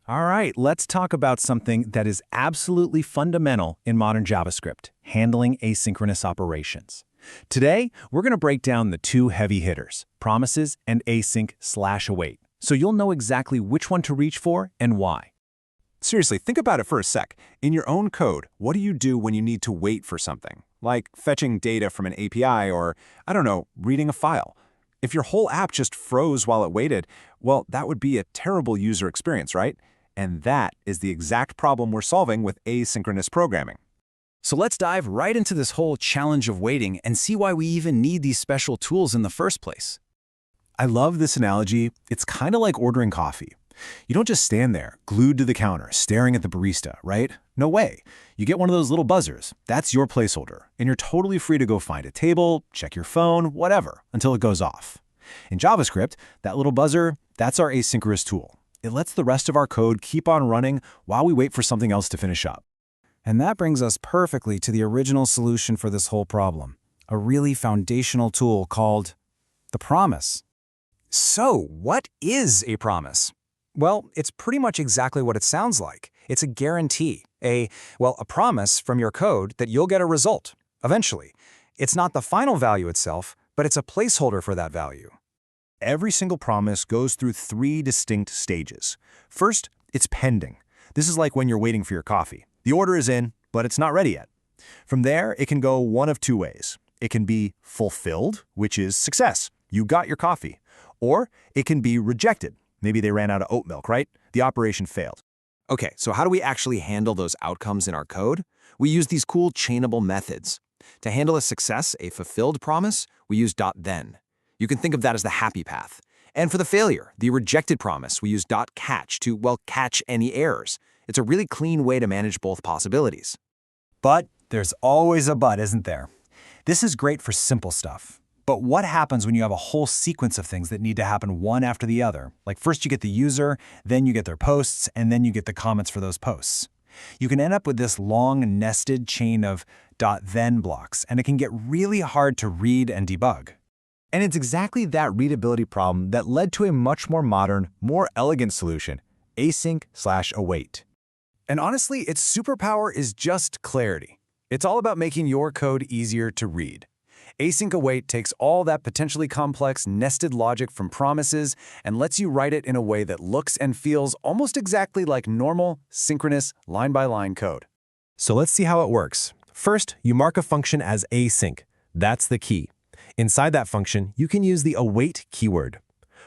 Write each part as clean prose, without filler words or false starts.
All right, let's talk about something that is absolutely fundamental in modern JavaScript, handling asynchronous operations. Today, we're going to break down the two heavy hitters, promises and async/await, so you'll know exactly which one to reach for and why. Seriously, think about it for a sec. In your own code, what do you do when you need to wait for something? Like fetching data from an API or, I don't know, reading a file. If your whole app just froze while it waited, well, that would be a terrible user experience, right? And that is the exact problem we're solving with asynchronous programming. So let's dive right into this whole challenge of waiting and see why we even need these special tools in the first place. I love this analogy. It's kind of like ordering coffee. You don't just stand there, glued to the counter, staring at the barista, right? No way. You get one of those little buzzers. That's your placeholder, and you're totally free to go find a table, check your phone, whatever, until it goes off. In JavaScript, that little buzzer, that's our asynchronous tool. It lets the rest of our code keep on running while we wait for something else to finish up. And that brings us perfectly to the original solution for this whole problem, a really foundational tool called the promise. So, what is a promise? Well, it's pretty much exactly what it sounds like. It's a guarantee, a promise from your code that you'll get a result, eventually. It's not the final value itself, but it's a placeholder for that value. Every single promise goes through three distinct stages. First, it's pending. This is like when you're waiting for your coffee. The order is in, but it's not ready yet. From there, it can go one of two ways. It can be fulfilled, which is success. You got your coffee. Or it can be rejected. Maybe they ran out of oat milk, right? The operation failed. Okay, so how do we actually handle those outcomes in our code? We use these cool chainable methods. To handle a success, a fulfilled promise, we use .then. You can think of that as the happy path. And for the failure, the rejected promise, we use .catch to, catch any errors. It's a really clean way to manage both possibilities. But there's always a but, isn't there? This is great for simple stuff. But what happens when you have a whole sequence of things that need to happen one after the other? Like first you get the user, then you get their posts, and then you get the comments for those posts. You can end up with this long nested chain of .then blocks, and it can get really hard to read and debug. And it's exactly that readability problem that led to a much more modern, more elegant solution, async/await. And honestly, its superpower is just clarity. It's all about making your code easier to read. Async await takes all that potentially complex nested logic from promises and lets you write it in a way that looks and feels almost exactly like normal, synchronous, line-by-line code. So let's see how it works. First, you mark a function as async. That's the key. Inside that function, you can use the await keyword.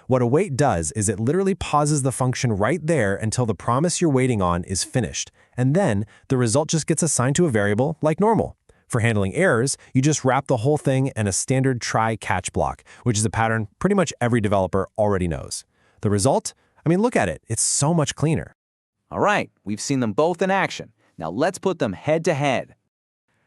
What await does is it literally pauses the function right there until the promise you're waiting on is finished, and then the result just gets assigned to a variable like normal. For handling errors, you just wrap the whole thing in a standard try-catch block, which is a pattern pretty much every developer already knows. The result? Look at it. It's so much cleaner. All right, we've seen them both in action. Now let's put them head to head.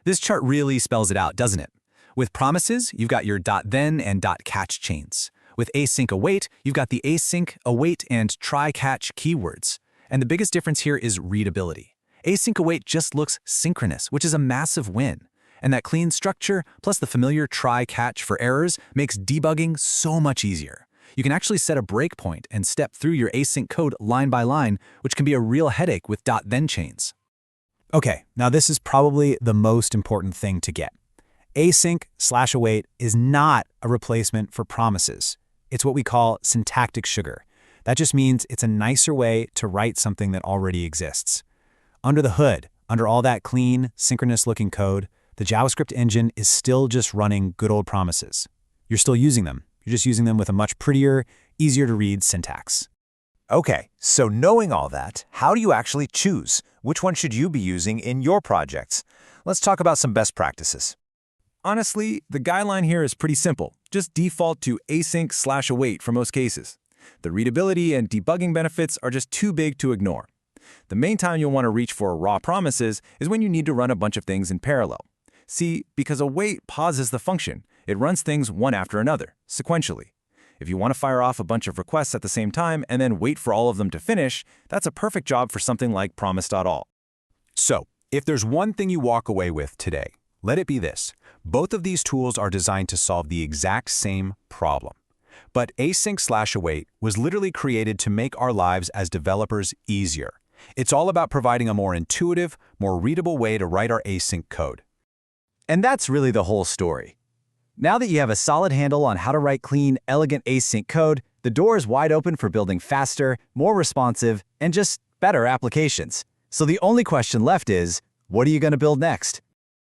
This chart really spells it out, doesn't it? With promises, you've got your .then and .catch chains. With async await, you've got the async, await, and try-catch keywords. And the biggest difference here is readability. Async await just looks synchronous, which is a massive win. And that clean structure, plus the familiar try-catch for errors, makes debugging so much easier. You can actually set a breakpoint and step through your async code line by line, which can be a real headache with .then chains. Okay, now this is probably the most important thing to get. Async/await is not a replacement for promises. It's what we call syntactic sugar. That just means it's a nicer way to write something that already exists. Under the hood, under all that clean, synchronous-looking code, the JavaScript engine is still just running good old promises. You're still using them. You're just using them with a much prettier, easier-to-read syntax. Okay, so knowing all that, how do you actually choose? Which one should you be using in your projects? Let's talk about some best practices. Honestly, the guideline here is pretty simple. Just default to async/await for most cases. The readability and debugging benefits are just too big to ignore. The main time you'll want to reach for raw promises is when you need to run a bunch of things in parallel. See, because await pauses the function, it runs things one after another, sequentially. If you want to fire off a bunch of requests at the same time and then wait for all of them to finish, that's a perfect job for something like promise.all. So, if there's one thing you walk away with today, let it be this. Both of these tools are designed to solve the exact same problem. But async/await was literally created to make our lives as developers easier. It's all about providing a more intuitive, more readable way to write our async code. And that's really the whole story. Now that you have a solid handle on how to write clean, elegant async code, the door is wide open for building faster, more responsive, and just better applications. So the only question left is, what are you going to build next?